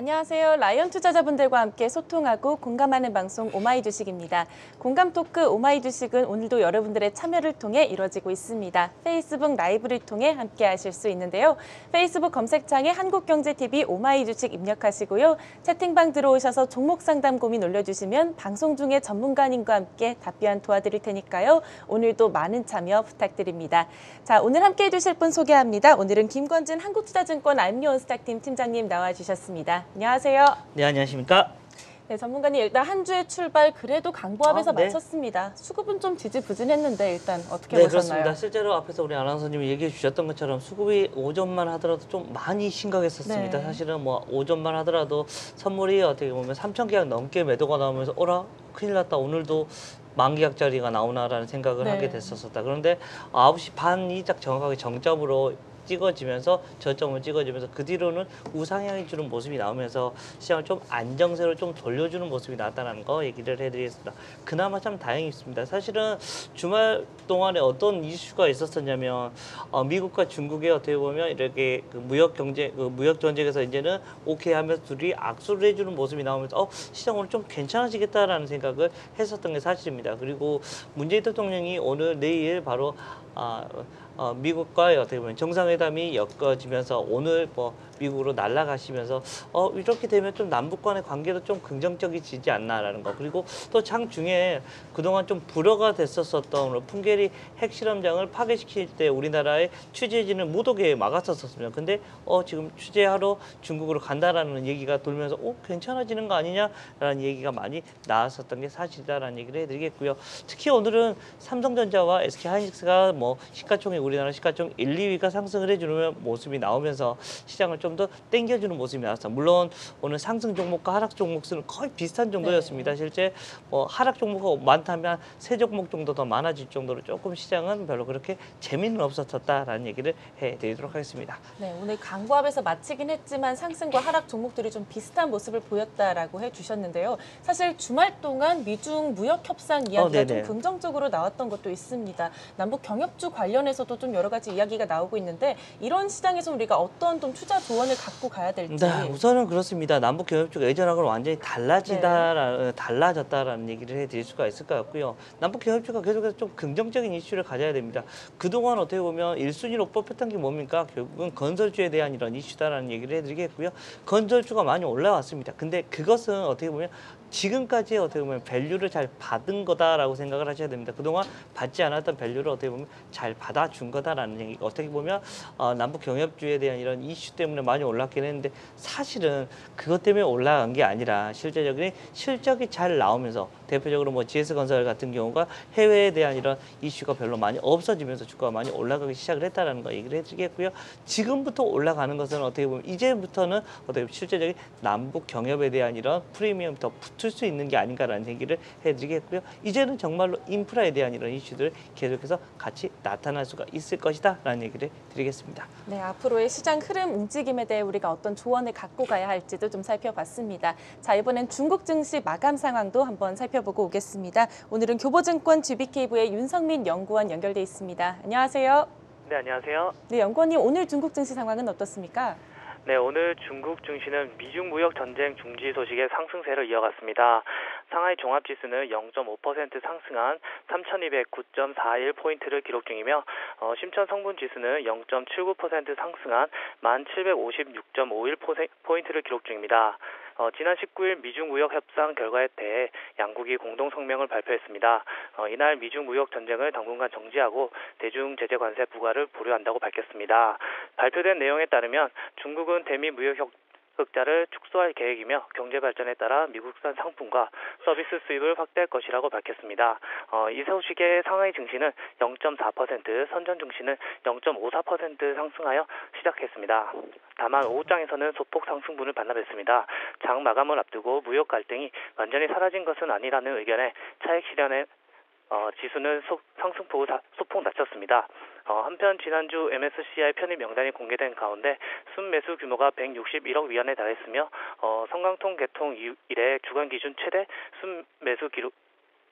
안녕하세요. 라이언 투자자분들과 함께 소통하고 공감하는 방송 오마이주식입니다. 공감 토크 오마이주식은 오늘도 여러분들의 참여를 통해 이루어지고 있습니다. 페이스북 라이브를 통해 함께 하실 수 있는데요. 페이스북 검색창에 한국경제TV 오마이주식 입력하시고요. 채팅방 들어오셔서 종목 상담 고민 올려주시면 방송 중에 전문가님과 함께 답변 도와드릴 테니까요. 오늘도 많은 참여 부탁드립니다. 자, 오늘 함께 해주실 분 소개합니다. 오늘은 김권진 한국투자증권 알미온스탁팀 팀장님 나와주셨습니다. 안녕하세요. 네, 안녕하십니까? 네, 전문가님 일단 한 주의 출발 그래도 강보합에서 네. 마쳤습니다. 수급은 좀 지지부진했는데 일단 어떻게 네, 보셨나요? 그렇습니다. 실제로 앞에서 우리 아나운서님이 얘기해 주셨던 것처럼 수급이 오전만 하더라도 좀 많이 심각했었습니다. 네. 사실은 뭐 오전만 하더라도 선물이 어떻게 보면 3,000계약 넘게 매도가 나오면서 어라? 큰일 났다. 오늘도 만계약짜리가 나오나라는 생각을 네. 하게 됐었다. 그런데 9시 반이 딱 정확하게 정점으로 찍어지면서 저점을 찍어지면서 그 뒤로는 우상향이 주는 모습이 나오면서 시장을 좀 안정세로 좀 돌려주는 모습이 나왔다는 거 얘기를 해드리겠습니다. 그나마 참 다행입니다. 사실은 주말 동안에 어떤 이슈가 있었었냐면 미국과 중국의 어떻게 보면 이렇게 그 무역 전쟁에서 이제는 오케이 하면서 둘이 악수를 해주는 모습이 나오면서 시장 오늘 좀 괜찮아지겠다라는 생각을 했었던 게 사실입니다. 그리고 문재인 대통령이 오늘 내일 바로 미국과의 어떻게 보면 정상회담이 엮어지면서 오늘 뭐 미국으로 날아가시면서 이렇게 되면 좀 남북 간의 관계도 좀 긍정적이지지 않나라는 거. 그리고 또 장중에 그동안 좀 불허가 됐었던 풍계리 핵실험장을 파괴시킬 때 우리나라의 취재진을 못 오게 막았었습니다. 근데 지금 취재하러 중국으로 간다라는 얘기가 돌면서 괜찮아지는 거 아니냐라는 얘기가 많이 나왔었던 게 사실이다라는 얘기를 해드리겠고요. 특히 오늘은 삼성전자와 SK하이닉스가 뭐 시가총액 우리나라 시가총 1, 2위가 상승을 해주는 모습이 나오면서 시장을 좀 더 땡겨주는 모습이 나왔습니다. 물론 오늘 상승 종목과 하락 종목 수는 거의 비슷한 정도였습니다. 네. 실제 뭐 하락 종목이 많다면 세 종목 정도 더 많아질 정도로 조금 시장은 별로 그렇게 재미는 없었다라는 얘기를 해드리도록 하겠습니다. 네, 오늘 강보합에서 마치긴 했지만 상승과 하락 종목들이 좀 비슷한 모습을 보였다라고 해주셨는데요. 사실 주말 동안 미중 무역 협상 이야기가 좀 긍정적으로 나왔던 것도 있습니다. 남북 경협주 관련해서도 좀 여러 가지 이야기가 나오고 있는데 이런 시장에서 우리가 어떤 좀 투자 조언을 갖고 가야 될지. 네, 우선은 그렇습니다. 남북 경협주가 예전하고는 완전히 달라졌다라는 얘기를 해드릴 수가 있을 것 같고요. 남북 경협주가 계속해서 좀 긍정적인 이슈를 가져야 됩니다. 그동안 어떻게 보면 1순위로 뽑혔던 게 뭡니까? 결국은 건설주에 대한 이런 이슈다라는 얘기를 해드리겠고요. 건설주가 많이 올라왔습니다. 근데 그것은 어떻게 보면 지금까지 어떻게 보면 밸류를 잘 받은 거다라고 생각을 하셔야 됩니다. 그동안 받지 않았던 밸류를 어떻게 보면 잘 받아준 거다라는 얘기가 어떻게 보면 남북 경협주에 대한 이런 이슈 때문에 많이 올랐긴 했는데 사실은 그것 때문에 올라간 게 아니라 실제적인 실적이 잘 나오면서 대표적으로 뭐 GS건설 같은 경우가 해외에 대한 이런 이슈가 별로 많이 없어지면서 주가가 많이 올라가기 시작을 했다는 거 얘기를 해드리겠고요. 지금부터 올라가는 것은 어떻게 보면 이제부터는 어떻게 보면 실제적인 남북 경협에 대한 이런 프리미엄이 더 붙을 수 있는 게 아닌가라는 얘기를 해드리겠고요. 이제는 정말로 인프라에 대한 이런 이슈들 계속해서 같이 나타날 수가 있을 것이다라는 얘기를 드리겠습니다. 네, 앞으로의 시장 흐름 움직임에 대해 우리가 어떤 조언을 갖고 가야 할지도 좀 살펴봤습니다. 자, 이번엔 중국 증시 마감 상황도 한번 살펴보고 오겠습니다. 오늘은 교보증권 GBK부의 윤성민 연구원 연결돼 있습니다. 안녕하세요. 네, 안녕하세요. 네, 연구원님 오늘 중국 증시 상황은 어떻습니까? 네, 오늘 중국 증시는 미중 무역 전쟁 중지 소식의 상승세를 이어갔습니다. 상하이 종합지수는 0.5% 상승한 3,209.41포인트를 기록 중이며 심천 성분 지수는 0.79% 상승한 1,756.51포인트를 기록 중입니다. 지난 19일 미중 무역 협상 결과에 대해 양국이 공동 성명을 발표했습니다. 이날 미중 무역 전쟁을 당분간 정지하고 대중 제재 관세 부과를 보류한다고 밝혔습니다. 발표된 내용에 따르면 중국은 대미 무역 흑자를 축소할 계획이며 경제 발전에 따라 미국산 상품과 서비스 수입을 확대할 것이라고 밝혔습니다. 이 소식에 상하이 증시는 0.4%, 선전 증시는 0.54% 상승하여 시작했습니다. 다만 오후장에서는 소폭 상승분을 반납했습니다. 장 마감을 앞두고 무역 갈등이 완전히 사라진 것은 아니라는 의견에 차익 실현에 지수는 상승폭을 소폭 낮췄습니다. 한편 지난주 MSCI 편입 명단이 공개된 가운데 순매수 규모가 161억 위안에 달했으며 성강통 개통 이래 주간 기준 최대 순매수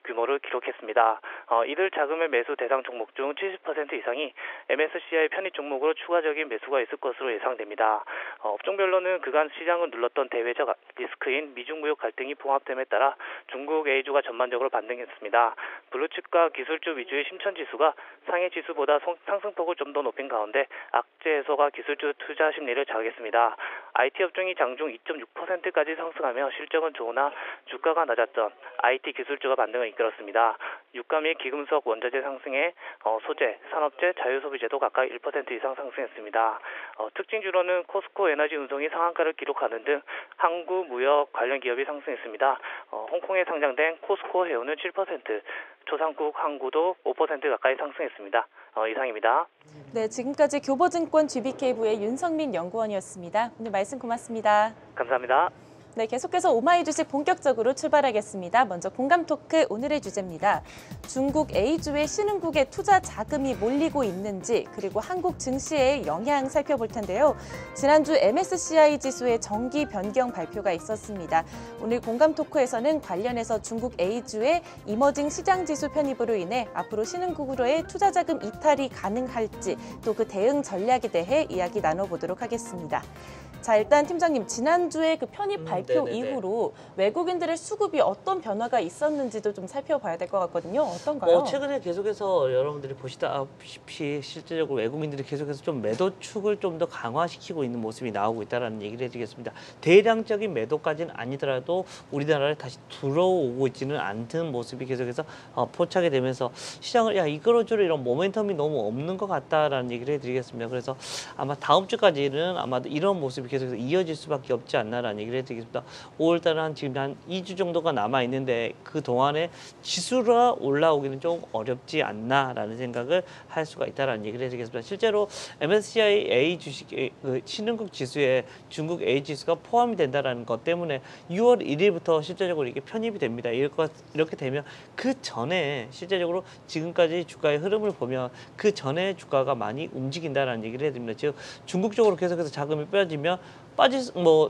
규모를 기록했습니다. 이들 자금의 매수 대상 종목 중 70% 이상이 MSCI 편입 종목으로 추가적인 매수가 있을 것으로 예상됩니다. 업종별로는 그간 시장을 눌렀던 대외적 리스크인 미중 무역 갈등이 봉합됨에 따라 중국 A주가 전반적으로 반등했습니다. 블루칩과 기술주 위주의 심천지수가 상해 지수보다 상승폭을 좀 더 높인 가운데 악재 해소가 기술주 투자 심리를 자극했습니다. IT 업종이 장중 2.6%까지 상승하며 실적은 좋으나 주가가 낮았던 IT 기술주가 반등을 이끌었습니다. 유가 및 기금속 원자재 상승에 소재, 산업재, 자유소비재도 각각 1% 이상 상승했습니다. 특징주로는 코스코 에너지 운송이 상한가를 기록하는 등 항구 무역 관련 기업이 상승했습니다. 홍콩에 상장된 코스코 해운은 7%, 초상국 항구도 5% 가까이 상승했습니다. 이상입니다. 네, 지금까지 교보증권 GBK부의 윤성민 연구원이었습니다. 오늘 말씀 고맙습니다. 감사합니다. 네, 계속해서 오마이 주식 본격적으로 출발하겠습니다. 먼저 공감 토크 오늘의 주제입니다. 중국 A주의 신흥국에 투자 자금이 몰리고 있는지 그리고 한국 증시의 영향 살펴볼 텐데요. 지난주 MSCI 지수의 정기 변경 발표가 있었습니다. 오늘 공감 토크에서는 관련해서 중국 A주의 이머징 시장 지수 편입으로 인해 앞으로 신흥국으로의 투자 자금 이탈이 가능할지 또 그 대응 전략에 대해 이야기 나눠보도록 하겠습니다. 자, 일단 팀장님, 지난주에 그 편입 발표 네네네. 이후로 외국인들의 수급이 어떤 변화가 있었는지도 좀 살펴봐야 될 것 같거든요. 어떤가요? 최근에 계속해서 여러분들이 보시다시피 실제적으로 외국인들이 계속해서 좀 매도축을 좀 더 강화시키고 있는 모습이 나오고 있다는 얘기를 해드리겠습니다. 대량적인 매도까지는 아니더라도 우리나라에 다시 들어오고 있지는 않는 모습이 계속해서 포착이 되면서 시장을 이끌어줄 이런 모멘텀이 너무 없는 것 같다라는 얘기를 해드리겠습니다. 그래서 아마 다음 주까지는 아마도 이런 모습이 계속해서 이어질 수밖에 없지 않나라는 얘기를 해드리겠습니다. 5월달은 지금 한 2주 정도가 남아 있는데 그 동안에 지수가 올라오기는 좀 어렵지 않나라는 생각을 할 수가 있다라는 얘기를 해드리겠습니다. 실제로 MSCI A 주식 신흥국 지수에 중국 A 지수가 포함이 된다라는 것 때문에 6월 1일부터 실제적으로 이게 편입이 됩니다. 이렇게 되면 그 전에 실제적으로 지금까지 주가의 흐름을 보면 그 전에 주가가 많이 움직인다라는 얘기를 해드립니다. 즉 중국 쪽으로 계속해서 자금이 빼어지면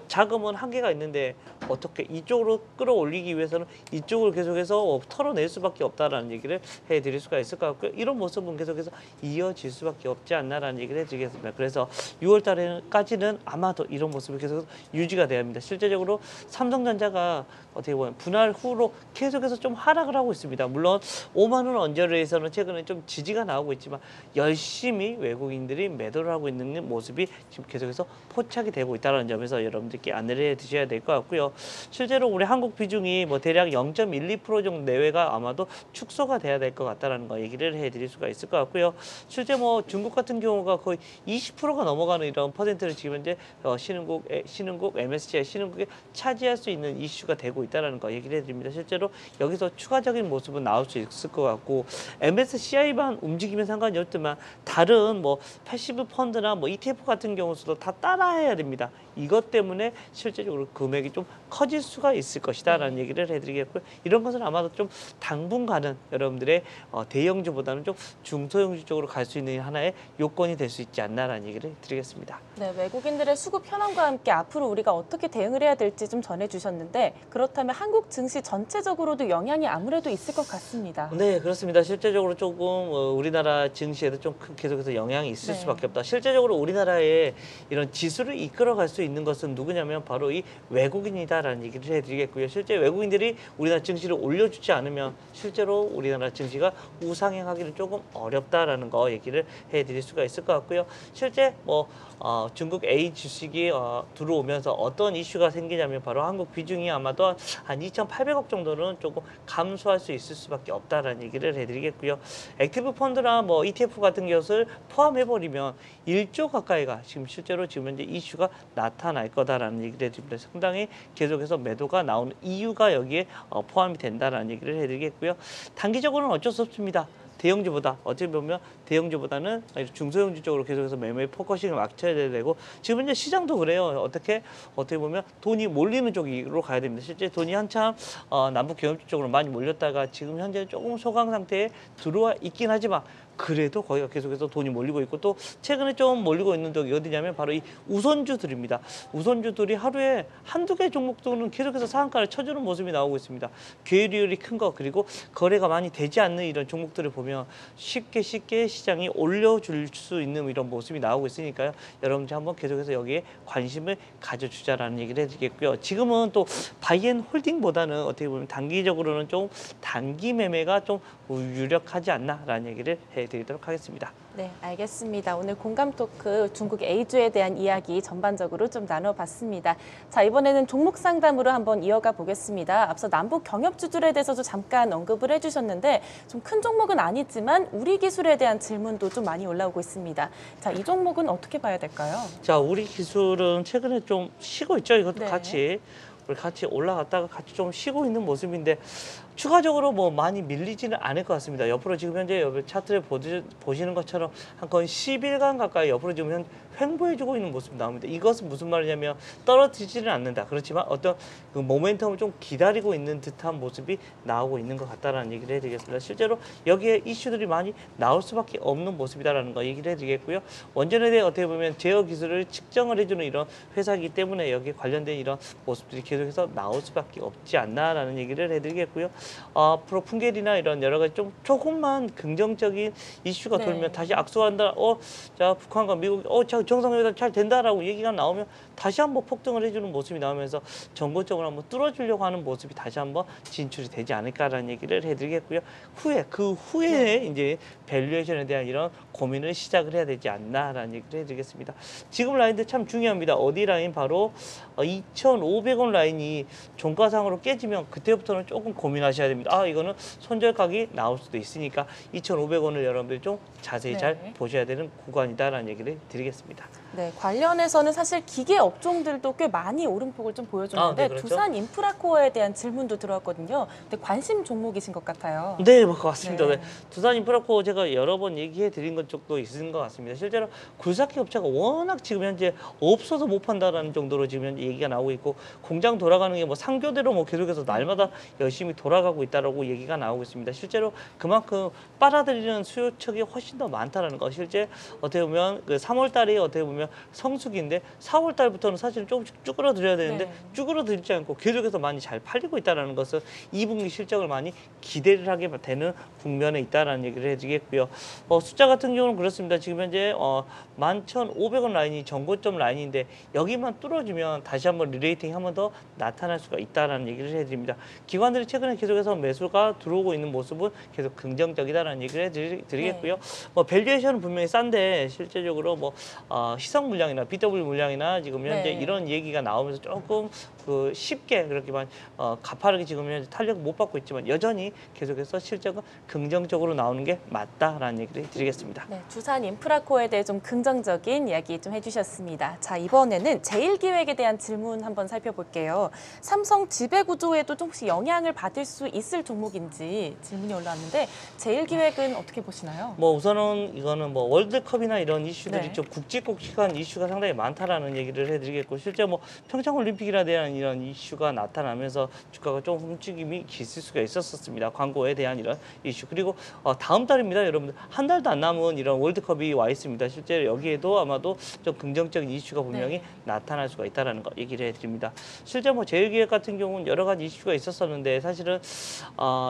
자금은 한계가 있는데 어떻게 이쪽으로 끌어올리기 위해서는 이쪽을 계속해서 털어낼 수밖에 없다라는 얘기를 해드릴 수가 있을 것 같고요. 이런 모습은 계속해서 이어질 수밖에 없지 않나라는 얘기를 해드리겠습니다. 그래서 6월 달까지는 아마도 이런 모습이 계속 유지가 돼야 합니다. 실제적으로 삼성전자가 어떻게 보면 분할 후로 계속해서 좀 하락을 하고 있습니다. 물론 5만 원 언저리에서는 최근에 좀 지지가 나오고 있지만 열심히 외국인들이 매도를 하고 있는 모습이 지금 계속해서 포착이 되고 있다는 점에서 여러분들께 안내를 해 주셔야 될 것 같고요. 실제로 우리 한국 비중이 대략 0.12% 정도 내외가 아마도 축소가 돼야 될 것 같다는 거 얘기를 해드릴 수가 있을 것 같고요. 실제 중국 같은 경우가 거의 20%가 넘어가는 이런 퍼센트를 지금 현재 신흥국 MSCI 신흥국에 차지할 수 있는 이슈가 되고 있다는 거 얘기를 해드립니다. 실제로 여기서 추가적인 모습은 나올 수 있을 것 같고 MSCI만 움직이면 상관이 없지만 다른 패시브 펀드나 ETF 같은 경우도 다 따라해야 됩니다. 이것 때문에 실제적으로 금액이 좀 커질 수가 있을 것이다라는 얘기를 해드리겠고요. 이런 것은 아마도 좀 당분간은 여러분들의 대형주보다는 좀 중소형주 쪽으로 갈 수 있는 하나의 요건이 될 수 있지 않나라는 얘기를 드리겠습니다. 네, 외국인들의 수급 현황과 함께 앞으로 우리가 어떻게 대응을 해야 될지 좀 전해주셨는데 그렇다면 한국 증시 전체적으로도 영향이 아무래도 있을 것 같습니다. 네, 그렇습니다. 실제적으로 조금 우리나라 증시에도 좀 계속해서 영향이 있을 수밖에 없다. 실제적으로 우리나라의 이런 지수를 이끌어갈 수 있는 것은 누구냐면 바로 이 외국인이다라는 얘기를 해드리겠고요. 실제 외국인들이 우리나라 증시를 올려주지 않으면 실제로 우리나라 증시가 우상향하기는 조금 어렵다라는 거 얘기를 해드릴 수가 있을 것 같고요. 실제 중국 A 주식이 들어오면서 어떤 이슈가 생기냐면 바로 한국 비중이 아마도 한 2,800억 정도는 조금 감소할 수 있을 수밖에 없다라는 얘기를 해드리겠고요. 액티브 펀드나 ETF 같은 것을 포함해버리면 1조 가까이가 지금 실제로 지금 현재 이슈가 나타날 거다라는 얘기를 해드립니다. 상당히 계속해서 매도가 나오는 이유가 여기에 포함이 된다라는 얘기를 해드리겠고요. 단기적으로는 어쩔 수 없습니다. 대형주보다 어찌 보면 대형주보다는 중소형주 쪽으로 계속해서 매매 포커싱을 맞춰야 되고 지금 현재 시장도 그래요. 어떻게 보면 돈이 몰리는 쪽으로 가야 됩니다. 실제 돈이 한참 남북 경협주 쪽으로 많이 몰렸다가 지금 현재 조금 소강 상태에 들어와 있긴 하지만 그래도 거기가 계속해서 돈이 몰리고 있고, 또 최근에 좀 몰리고 있는 쪽이 어디냐면 바로 이 우선주들입니다. 우선주들이 하루에 한두 개 종목들은 계속해서 상한가를 쳐주는 모습이 나오고 있습니다. 괴리율이 큰 거, 그리고 거래가 많이 되지 않는 이런 종목들을 보면 쉽게 시장이 올려줄 수 있는 이런 모습이 나오고 있으니까요. 여러분들 한번 계속해서 여기에 관심을 가져주자라는 얘기를 해드리겠고요. 지금은 또 바이앤홀딩보다는 어떻게 보면 단기적으로는 좀 단기 매매가 좀 유력하지 않나라는 얘기를 해드리도록 하겠습니다. 네, 알겠습니다. 오늘 공감 토크 중국 A주에 대한 이야기 전반적으로 좀 나눠봤습니다. 자, 이번에는 종목 상담으로 한번 이어가 보겠습니다. 앞서 남북 경협주들에 대해서도 잠깐 언급을 해주셨는데 좀 큰 종목은 아니지만 우리 기술에 대한 질문도 좀 많이 올라오고 있습니다. 자, 이 종목은 어떻게 봐야 될까요? 자, 우리 기술은 최근에 좀 쉬고 있죠. 이것도 네. 같이 올라갔다가 같이 좀 쉬고 있는 모습인데 추가적으로 뭐 많이 밀리지는 않을 것 같습니다. 옆으로 지금 현재 차트를 보시는 것처럼 한 거의 10일간 가까이 옆으로 지금 횡보해주고 있는 모습이 나옵니다. 이것은 무슨 말이냐면 떨어지지는 않는다. 그렇지만 어떤 그 모멘텀을 좀 기다리고 있는 듯한 모습이 나오고 있는 것 같다라는 얘기를 해드리겠습니다. 실제로 여기에 이슈들이 많이 나올 수밖에 없는 모습이다라는 거 얘기를 해드리겠고요. 원전에 대해 어떻게 보면 제어 기술을 측정을 해주는 이런 회사이기 때문에 여기에 관련된 이런 모습들이 계속해서 나올 수밖에 없지 않나라는 얘기를 해드리겠고요. 앞으로 풍계리나 이런 여러 가지 좀 조금만 긍정적인 이슈가 네. 돌면 다시 악수한다. 자, 북한과 미국, 자, 정상회담 잘 된다라고 얘기가 나오면 다시 한번 폭등을 해주는 모습이 나오면서 전고점을 한번 뚫어주려고 하는 모습이 다시 한번 진출이 되지 않을까라는 얘기를 해드리겠고요. 그 후에 이제 밸류에이션에 대한 이런 고민을 시작을 해야 되지 않나라는 얘기를 해드리겠습니다. 지금 라인들 참 중요합니다. 어디 라인? 바로 2,500원 라인이 종가상으로 깨지면 그때부터는 조금 고민하셔야 됩니다. 이거는 손절각이 나올 수도 있으니까 2,500원을 여러분들이 좀 자세히 네. 잘 보셔야 되는 구간이다라는 얘기를 드리겠습니다. 네, 관련해서는 사실 기계 업종들도 꽤 많이 오름폭을 좀 보여줬는데 네, 그렇죠. 두산 인프라코어에 대한 질문도 들어왔거든요. 근데 관심 종목이신 것 같아요. 네, 맞습니다. 네. 네. 두산 인프라코 제가 여러 번 얘기해 드린 것 쪽도 있는 것 같습니다. 실제로 굴삭기 업체가 워낙 지금 현재 없어서 못 판다라는 정도로 지금 현재 얘기가 나오고 있고, 공장 돌아가는 게 뭐 상교대로 뭐 계속해서 날마다 열심히 돌아가고 있다라고 얘기가 나오고 있습니다. 실제로 그만큼 빨아들이는 수요척이 훨씬 더 많다라는 거. 실제 어떻게 보면 그 3월 달이 어떻게 보면 성수기인데 4월 달부터는 사실 조금씩 쭈그러들여야 되는데 네. 쭈그러들지 않고 계속해서 많이 잘 팔리고 있다라는 것은 2분기 실적을 많이 기대를 하게 되는 국면에 있다라는 얘기를 해드리겠고요. 숫자 같은 경우는 그렇습니다. 지금 현재 11,500원 라인이 전고점 라인인데 여기만 뚫어주면 다시 한번 리레이팅이 한 번 더 나타날 수가 있다라는 얘기를 해드립니다. 기관들이 최근에 계속해서 매수가 들어오고 있는 모습은 계속 긍정적이다라는 얘기를 해드리겠고요. 밸류에이션은 분명히 싼데 실제적으로 희석 물량이나 BW 물량이나 지금 현재 네. 이런 얘기가 나오면서 조금 쉽게 그렇게만 가파르게 지금 현재 탄력 못 받고 있지만 여전히 계속해서 실적은 긍정적으로 나오는 게 맞다라는 얘기를 드리겠습니다. 네, 두산 인프라코어에 대해 좀 긍정적인 이야기 좀 해주셨습니다. 자, 이번에는 제일기획에 대한 질문 한번 살펴볼게요. 삼성 지배구조에도 좀 혹시 영향을 받을 수 있을 종목인지 질문이 올라왔는데 제일기획은 어떻게 보시나요? 우선은 이거는 월드컵이나 이런 이슈들이 네. 좀 굵직굵직한 이슈가 상당히 많다라는 얘기를 해드리겠고, 실제 평창올림픽이나 대한 이런 이슈가 나타나면서 주가가 좀 움직임이 있을 수가 있었습니다. 광고에 대한 이런 이슈. 그리고 다음 달입니다, 여러분들. 한 달도 안 남은 이런 월드컵이 와 있습니다. 실제 여기에도 아마도 좀 긍정적인 이슈가 분명히 네. 나타날 수가 있다는 거 얘기를 해드립니다. 실제 제일기획 같은 경우는 여러 가지 이슈가 있었었는데 사실은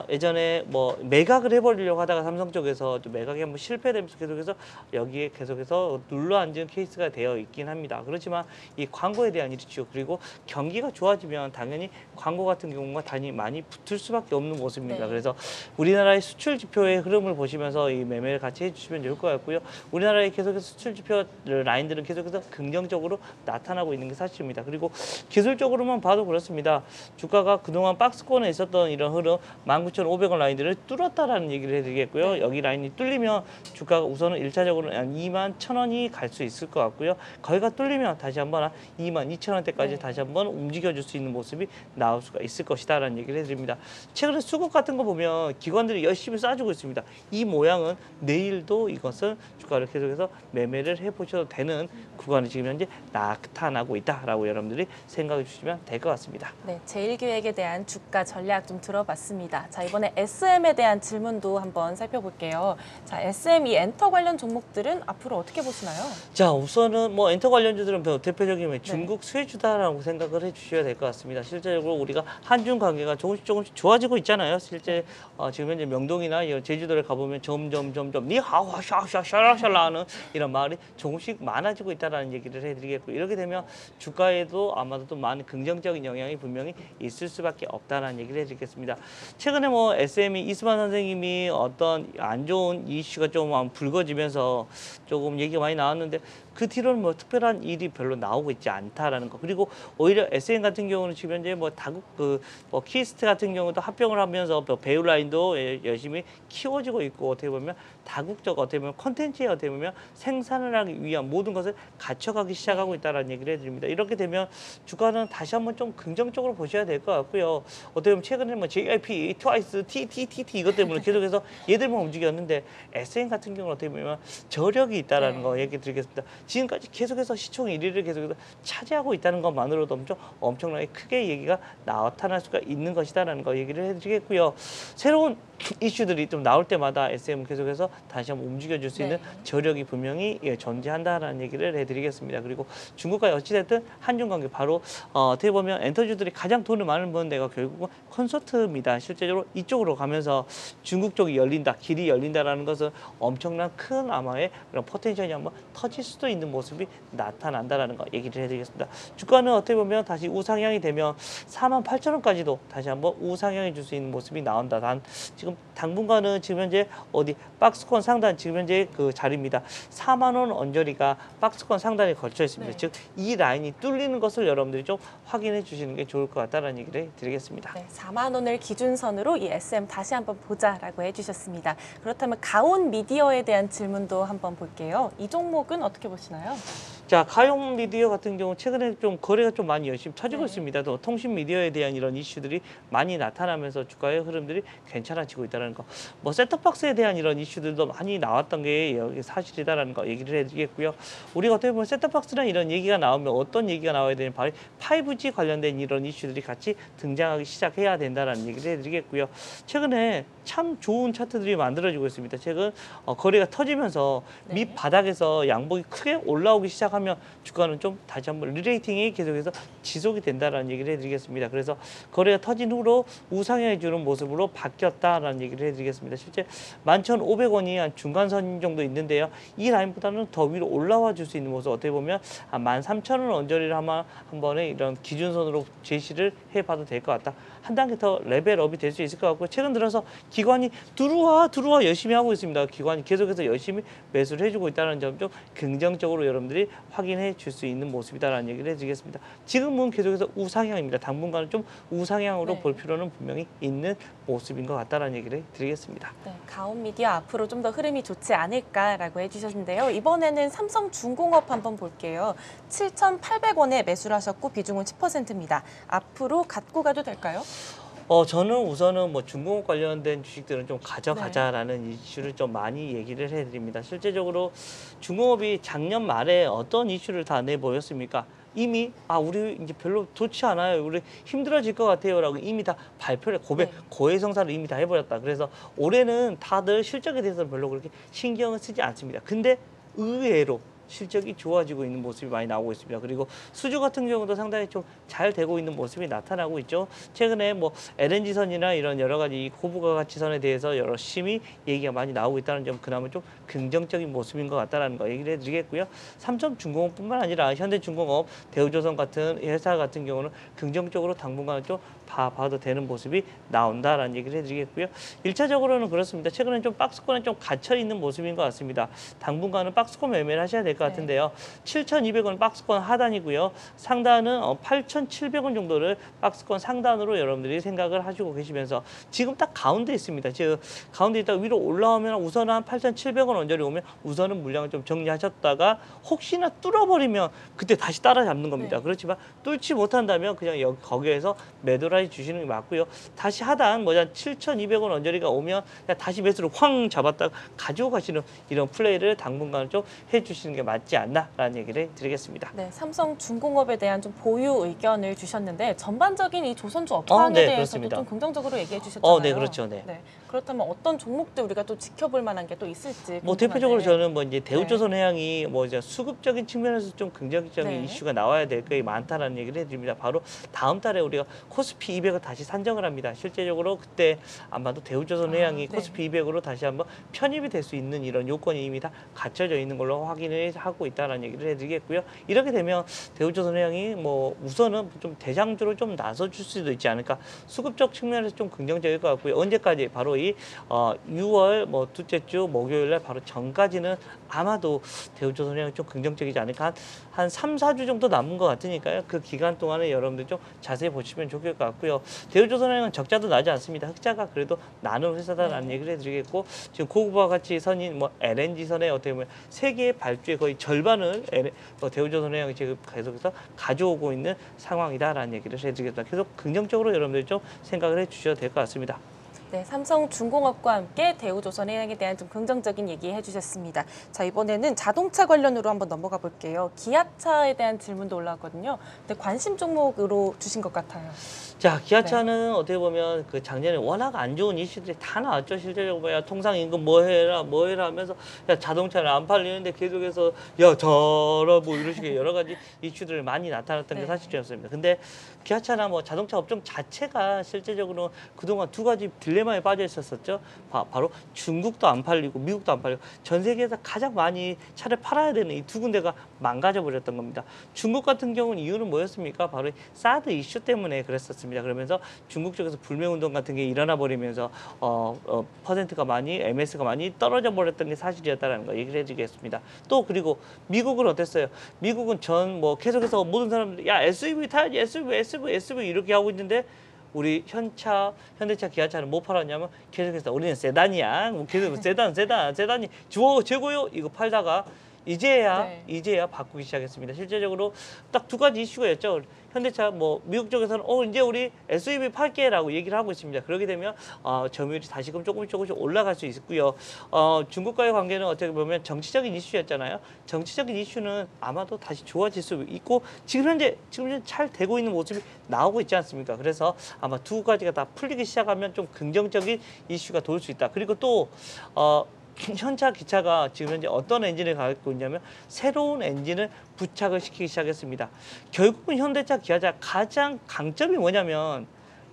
예전에 매각을 해버리려고 하다가 삼성 쪽에서 좀 매각이 한번 실패되면서 계속해서 여기에 계속해서 눌러앉은 케이스가 되어 있긴 합니다. 그렇지만 이 광고에 대한 이슈, 그리고 경기가 좋아지면 당연히 광고 같은 경우가 많이 붙을 수밖에 없는 모습입니다. 네. 그래서 우리나라의 수출 지표의 흐름을 보시면서 이 매매를 같이 해주시면 좋을 것 같고요. 우리나라의 계속해서 수출 지표 라인들은 계속해서 긍정적으로 나타나고 있는 게 사실입니다. 그리고 기술적으로만 봐도 그렇습니다. 주가가 그동안 박스권에 있었던 이런 흐름 19,500원 라인들을 뚫었다라는 얘기를 해드리겠고요. 네. 여기 라인이 뚫리면 주가가 우선은 1차적으로 한 21,000원이 갈 수 있을 것 같고요. 거기가 뚫리면 다시 한번 22,000원대까지 네. 다시 한번 움직여줄 수 있는 모습이 나올 수가 있을 것이다라는 얘기를 해드립니다. 최근에 수급 같은 거 보면 기관들이 열심히 싸주고 있습니다. 이 모양은 내일도 이것은 주가를 계속해서 매매를 해보셔도 되는 구간이 지금 현재 나타나고 있다라고 여러분들이 생각해 주시면 될 것 같습니다. 네, 제일기획에 대한 주가 전략 좀 들어봤습니다. 자, 이번에 SM에 대한 질문도 한번 살펴볼게요. 자, SM 이 엔터 관련 종목들은 앞으로 어떻게 보시나요? 자, 우선은 뭐 엔터 관련주들은 대표적인 중국 수혜주다라고 생각을 해주셔야 될 것 같습니다. 실제적으로 우리가 한중 관계가 조금씩 좋아지고 있잖아요. 실제 지금 현재 명동이나 제주도를 가보면 점점 니하오 샤샤샤라샤라 하는 이런 말이 조금씩 많아지고 있다는 얘기를 해드리겠고, 이렇게 되면 주가에도 아마도 또 많은 긍정적인 영향이 분명히 있을 수밖에 없다는 얘기를 해드리겠습니다. 최근에 뭐 SM이 이스만 선생님이 어떤 안 좋은 이슈가 좀 불거지면서 조금 얘기가 많이 나왔는데, 그 뒤로는 뭐 특별한 일이 별로 나오고 있지 않다라는 거. 그리고 오히려 SM 같은 경우는 지금 현재 뭐 다국 키스트 같은 경우도 합병을 하면서 배우 라인도 열심히 키워지고 있고, 어떻게 보면 다국적 어떻게 보면 콘텐츠에 어떻게 보면 생산을 하기 위한 모든 것을 갖춰가기 시작하고 있다는 얘기를 해드립니다. 이렇게 되면 주가는 다시 한번 좀 긍정적으로 보셔야 될 것 같고요. 어떻게 보면 최근에 뭐 JYP, 트와이스, TTTT 이것 때문에 계속해서 얘들만 움직였는데, SM 같은 경우는 어떻게 보면 저력이 있다라는 거 얘기 드리겠습니다. 지금까지 계속해서 시총 1위를 계속해서 차지하고 있다는 것만으로도 엄청나게 크게 얘기가 나타날 수가 있는 것이다라는 거 얘기를 해드리겠고요. 새로운 이슈들이 좀 나올 때마다 SM 계속해서 다시 한번 움직여줄 수 있는 저력이 분명히 존재한다라는 얘기를 해드리겠습니다. 그리고 중국과 어찌됐든 한중 관계 바로 어떻게 보면 엔터주들이 가장 돈을 많이 버는 데가 결국은 콘서트입니다. 실제적으로 이쪽으로 가면서 중국 쪽이 열린다, 길이 열린다라는 것은 엄청난 큰 아마의 그런 포텐셜이 한번 터질 수도 있는 모습이 나타난다라는 거 얘기를 해드리겠습니다. 주가는 어떻게 보면 다시 우상향이 되면 48,000원까지도 다시 한번 우상향해 줄 수 있는 모습이 나온다. 단 지금 당분간은 지금 현재 박스권 상단 지금 현재 그 자리입니다. 4만 원 언저리가 박스권 상단에 걸쳐 있습니다. 즉 이 라인이 뚫리는 것을 여러분들이 좀 확인해 주시는 게 좋을 것 같다는 얘기를 드리겠습니다. 네, 4만 원을 기준선으로 이 SM 다시 한번 보자라고 해주셨습니다. 그렇다면 가온 미디어에 대한 질문도 한번 볼게요. 이 종목은 어떻게 보시나요? 자, 가용 미디어 같은 경우 최근에 좀 거래가 좀 많이 열심히 터지고 있습니다. 또 통신 미디어에 대한 이런 이슈들이 많이 나타나면서 주가의 흐름들이 괜찮아지고 있다는 거. 뭐 셋톱박스에 대한 이런 이슈들도 많이 나왔던 게 여기 사실이다라는 거 얘기를 해드리겠고요. 우리가 어떻게 보면 셋톱박스나 이런 얘기가 나오면 어떤 얘기가 나와야 되는 바로 5G 관련된 이런 이슈들이 같이 등장하기 시작해야 된다는 얘기를 해드리겠고요. 최근에 참 좋은 차트들이 만들어지고 있습니다. 최근 거래가 터지면서 밑바닥에서 양봉이 크게 올라오기 시작하면 주가는 좀 다시 한번 리레이팅이 계속해서 지속이 된다는 얘기를 해드리겠습니다. 그래서 거래가 터진 후로 우상향해 주는 모습으로 바뀌었다라는 얘기를 해드리겠습니다. 실제 11,500원이 한 중간선 정도 있는데요. 이 라인보다는 더 위로 올라와 줄 수 있는 모습, 어떻게 보면 한 13,000원 언저리를 한 번에 이런 기준선으로 제시를 해봐도 될 것 같다. 한 단계 더 레벨업이 될 수 있을 것 같고, 최근 들어서 기관이 들어와 열심히 하고 있습니다. 기관이 계속해서 열심히 매수를 해주고 있다는 점 좀 긍정적으로 여러분들이 확인해 줄 수 있는 모습이다라는 얘기를 해드리겠습니다. 지금은 계속해서 우상향입니다. 당분간은 좀 우상향으로 볼 필요는 분명히 있는 모습인 것 같다라는 얘기를 드리겠습니다. 네, 가온 미디어 앞으로 좀 더 흐름이 좋지 않을까라고 해주셨는데요. 이번에는 삼성중공업 한번 볼게요. 7,800원에 매수를 하셨고 비중은 10%입니다. 앞으로 갖고 가도 될까요? 저는 우선은 뭐 중공업 관련된 주식들은 좀 가져가자라는 이슈를 좀 많이 얘기를 해드립니다. 실제적으로 중공업이 작년 말에 어떤 이슈를 다 내보였습니까? 이미 우리 이제 별로 좋지 않아요. 우리 힘들어질 것 같아요라고 이미 다 발표를 고해성사를 이미 다 해버렸다. 그래서 올해는 다들 실적에 대해서는 별로 그렇게 신경을 쓰지 않습니다. 근데 의외로 실적이 좋아지고 있는 모습이 많이 나오고 있습니다. 그리고 수주 같은 경우도 상당히 좀 잘 되고 있는 모습이 나타나고 있죠. 최근에 뭐 LNG선이나 이런 여러 가지 고부가 가치선에 대해서 열심히 얘기가 많이 나오고 있다는 점, 그나마 좀 긍정적인 모습인 것 같다는 거 얘기를 해드리겠고요. 삼성중공업뿐만 아니라 현대중공업, 대우조선 같은 회사 같은 경우는 긍정적으로 당분간은 좀 봐도 되는 모습이 나온다라는 얘기를 해드리겠고요. 1차적으로는 그렇습니다. 최근에 좀 박스권에 좀 갇혀 있는 모습인 것 같습니다. 당분간은 박스권 매매를 하셔야 될 것 것 같은데요. 7,200원 박스권 하단이고요. 상단은 8,700원 정도를 박스권 상단으로 여러분들이 생각을 하시고 계시면서 지금 딱 가운데 있습니다. 즉 가운데 있다가 위로 올라오면 우선은 한 8,700원 언저리 오면 우선은 물량을 좀 정리하셨다가 혹시나 뚫어버리면 그때 다시 따라잡는 겁니다. 네. 그렇지만 뚫지 못한다면 그냥 거기에서 매도를 주시는 게 맞고요. 다시 하단 뭐 7,200원 언저리가 오면 그냥 다시 매수를 확 잡았다가 가지고 가시는 이런 플레이를 당분간 좀 해주시는 게 맞지 않나라는 얘기를 드리겠습니다. 네, 삼성중공업에 대한 좀 보유 의견을 주셨는데 전반적인 이 조선주 업황에 네, 대해서도 그렇습니다. 좀 긍정적으로 얘기해 주셨잖아요. 네, 그렇죠. 네. 그렇다면 어떤 종목들 우리가 또 지켜볼 만한 게 또 있을지 뭐 궁금한데. 대표적으로 저는 뭐 이제 대우조선해양이 뭐 이제 수급적인 측면에서 좀 긍정적인 네. 이슈가 나와야 될 게 많다라는 얘기를 해드립니다. 바로 다음 달에 우리가 코스피 200을 다시 산정을 합니다. 실제적으로 그때 아마도 대우조선해양이 네. 코스피 200으로 다시 한번 편입이 될 수 있는 이런 요건이 이미 다 갖춰져 있는 걸로 확인을 하고 있다는 얘기를 해드리겠고요. 이렇게 되면 대우조선해양이 뭐 우선은 좀 대장주로 좀 나서줄 수도 있지 않을까. 수급적 측면에서 좀 긍정적일 것 같고요. 언제까지 바로 이 6월 뭐 둘째 주 목요일날 바로 전까지는 아마도 대우조선해양이 좀 긍정적이지 않을까. 한 3, 4주 정도 남은 것 같으니까요. 그 기간 동안에 여러분들 좀 자세히 보시면 좋을 것 같고요. 대우조선해양은 적자도 나지 않습니다. 흑자가 그래도 나는 회사다라는 얘기를 해드리겠고 지금 고구마 같이 선인 뭐 LNG선의 어떻게 보면 세계의 발주의 거의 절반을 대우조선해양이 지금 계속해서 가져오고 있는 상황이다라는 얘기를 해드리겠습니다. 계속 긍정적으로 여러분들 좀 생각을 해주셔도 될 것 같습니다. 네, 삼성중공업과 함께 대우조선해양에 대한 좀 긍정적인 얘기 해주셨습니다. 자, 이번에는 자동차 관련으로 한번 넘어가 볼게요. 기아차에 대한 질문도 올라왔거든요. 근데 관심 종목으로 주신 것 같아요. 자, 기아차는 어떻게 보면 그 작년에 워낙 안 좋은 이슈들이 다 나왔죠. 실제적으로 뭐야 통상임금 뭐 해라 하면서 야 자동차는 안 팔리는데 계속해서 야 저라 뭐 이런 식의 여러 가지 이슈들을 많이 나타났던 게 네. 사실이었습니다. 근데 기아차나 뭐 자동차 업종 자체가 실제적으로 그동안 두 가지 딜레마에 빠져 있었었죠. 바로 중국도 안 팔리고 미국도 안 팔리고 전 세계에서 가장 많이 차를 팔아야 되는 이 두 군데가 망가져 버렸던 겁니다. 중국 같은 경우는 이유는 뭐였습니까? 바로 사드 이슈 때문에 그랬었습니다. 그러면서 중국 쪽에서 불매운동 같은 게 일어나 버리면서 퍼센트가 많이 MS가 많이 떨어져 버렸던 게 사실이었다는 거 얘기를 해드리겠습니다. 또 그리고 미국은 어땠어요? 미국은 전 뭐 계속해서 모든 사람들이 야 SUV 타야지 SUV 이렇게 하고 있는데 우리 현대차, 기아차는 못 팔았냐면 계속해서 우리는 세단이야. 뭐 계속 세단이 최고요. 이거 팔다가 이제야 바꾸기 시작했습니다. 실제적으로 딱 두 가지 이슈가 있죠. 현대차 뭐 미국 쪽에서는 이제 우리 SUV 팔게라고 얘기를 하고 있습니다. 그렇게 되면 점유율이 다시금 조금씩 올라갈 수 있고요. 중국과의 관계는 어떻게 보면 정치적인 이슈였잖아요. 정치적인 이슈는 아마도 다시 좋아질 수 있고 지금 현재 잘 되고 있는 모습이 나오고 있지 않습니까? 그래서 아마 두 가지가 다 풀리기 시작하면 좀 긍정적인 이슈가 돌 수 있다. 그리고 또 현차 기차가 지금 현재 어떤 엔진을 갖고 있냐면 새로운 엔진을 부착을 시키기 시작했습니다. 결국은 현대차, 기아차 가장 강점이 뭐냐면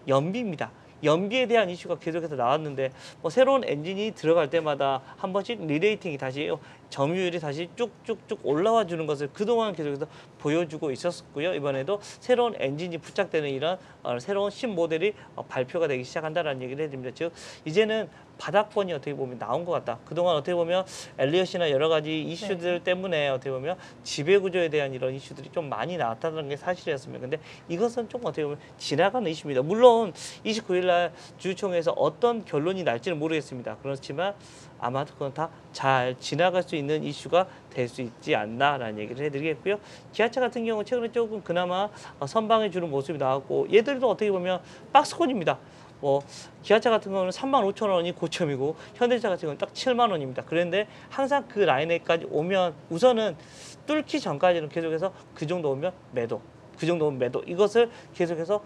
연비입니다. 연비에 대한 이슈가 계속해서 나왔는데 뭐 새로운 엔진이 들어갈 때마다 한 번씩 리레이팅이 다시 점유율이 다시 쭉쭉쭉 올라와 주는 것을 그동안 계속해서 보여주고 있었고요. 이번에도 새로운 엔진이 부착되는 이런 새로운 신모델이 발표가 되기 시작한다는 얘기를 해드립니다. 즉 이제는 바닥권이 어떻게 보면 나온 것 같다. 그동안 어떻게 보면 엘리엇이나 여러 가지 이슈들 때문에 어떻게 보면 지배구조에 대한 이런 이슈들이 좀 많이 나왔다는 게 사실이었습니다. 근데 이것은 좀 어떻게 보면 지나가는 이슈입니다. 물론 29일 날 주주총회에서 어떤 결론이 날지는 모르겠습니다. 그렇지만 아마도 그건 다 잘 지나갈 수 있는 이슈가 될 수 있지 않나라는 얘기를 해드리겠고요. 기아차 같은 경우 최근에 조금 그나마 선방해 주는 모습이 나왔고 얘들도 어떻게 보면 박스권입니다. 기아차 같은 경우는 35,000원이 고점이고 현대차 같은 경우는 딱 7만 원입니다. 그런데 항상 그 라인에까지 오면 우선은 뚫기 전까지는 계속해서 그 정도 오면 매도. 이것을 계속해서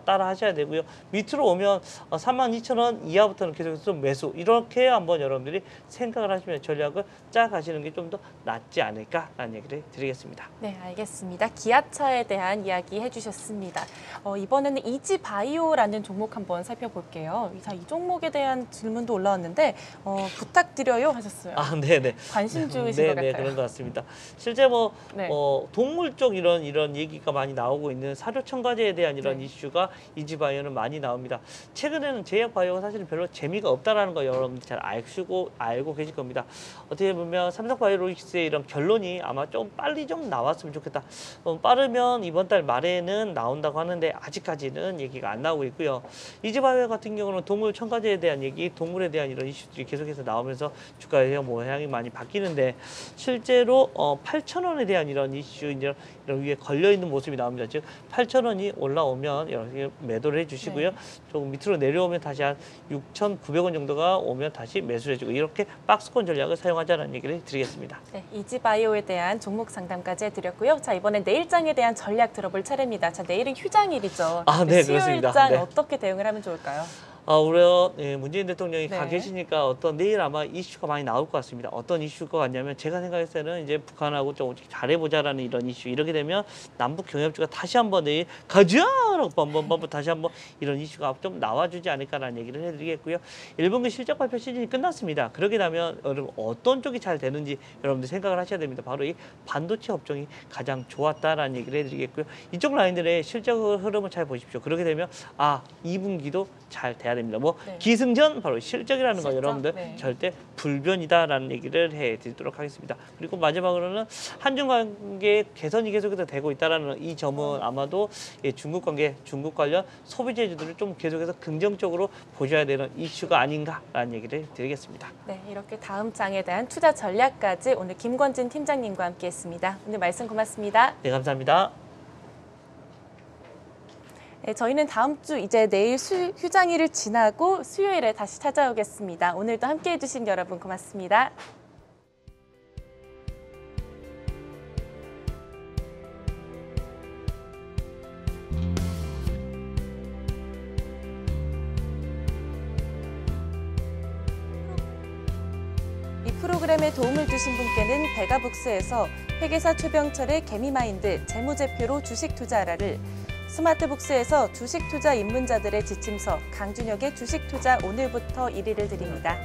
따라 하셔야 되고요. 밑으로 오면 32,000원 이하부터는 계속해서 좀 매수. 이렇게 한번 여러분들이 생각을 하시면 전략을 짜 가시는 게 좀 더 낫지 않을까라는 얘기를 드리겠습니다. 네, 알겠습니다. 기아차에 대한 이야기 해주셨습니다. 이번에는 이지바이오라는 종목 한번 살펴볼게요. 이 종목에 대한 질문도 올라왔는데 부탁드려요 하셨어요. 네네. 관심주이신 것 같아요. 그런 것 같습니다. 실제 동물 쪽 이런 얘기가 많이 나오고 있는 사료 첨가제에 대한 이런 네. 이슈가 이지바이오는 많이 나옵니다. 최근에는 제약바이오가 사실 별로 재미가 없다라는 거 여러분들 잘 알고 계실 겁니다. 어떻게 보면 삼성바이오로직스의 이런 결론이 아마 좀 빨리 좀 나왔으면 좋겠다. 빠르면 이번 달 말에는 나온다고 하는데 아직까지는 얘기가 안 나오고 있고요. 이지바이오 같은 경우는 동물 첨가제에 대한 얘기, 동물에 대한 이런 이슈들이 계속해서 나오면서 주가의 모양이 많이 바뀌는데 실제로 8,000원에 대한 이런 이슈 이런 위에 걸려 있는 모습이 나옵니다. 즉 8,000원이 올라오면 여러분이 매도를 해주시고요. 네. 조금 밑으로 내려오면 다시 한 6,900원 정도가 오면 다시 매수를 해주고 이렇게 박스권 전략을 사용하자는 얘기를 드리겠습니다. 네, 이지바이오에 대한 종목 상담까지 해드렸고요. 자, 이번엔 내일장에 대한 전략 들어볼 차례입니다. 자, 내일은 휴장일이죠. 아, 네, 그렇습니다. 수요일장 네. 어떻게 대응을 하면 좋을까요? 우리 문재인 대통령이 가 네. 계시니까 내일 아마 이슈가 많이 나올 것 같습니다. 어떤 이슈일 것 같냐면 제가 생각했을 때는 이제 북한하고 좀 잘해보자라는 이런 이슈. 이렇게 되면 남북 경협주가 다시 한번 내일 가자라고 번번번 다시 한번 이런 이슈가 좀 나와주지 않을까라는 얘기를 해드리겠고요. 1분기 실적 발표 시즌이 끝났습니다. 그러게 되면 여러분 어떤 쪽이 잘 되는지 여러분들 생각을 하셔야 됩니다. 바로 이 반도체 업종이 가장 좋았다라는 얘기를 해드리겠고요. 이쪽 라인들의 실적 흐름을 잘 보십시오. 그렇게 되면 2분기도 잘 돼야 됩니다. 네. 기승전 바로 실적이라는 거 실적? 여러분들 네. 절대 불변이다라는 얘기를 해드리도록 하겠습니다. 그리고 마지막으로는 한중 관계 개선이 계속해서 되고 있다라는 이 점은 아마도 중국 관계, 중국 관련 소비재주들을 좀 계속해서 긍정적으로 보셔야 되는 이슈가 아닌가라는 얘기를 드리겠습니다. 네, 이렇게 다음 장에 대한 투자 전략까지 오늘 김권진 팀장님과 함께했습니다. 오늘 말씀 고맙습니다. 네, 감사합니다. 네, 저희는 다음 주 이제 내일 휴장일을 지나고 수요일에 다시 찾아오겠습니다. 오늘도 함께해 주신 여러분 고맙습니다. 이 프로그램에 도움을 주신 분께는 베가북스에서 회계사 최병철의 개미마인드 재무제표로 주식 투자하라를, 스마트북스에서 주식 투자 입문자들의 지침서 강준혁의 주식 투자 오늘부터 1위를 드립니다.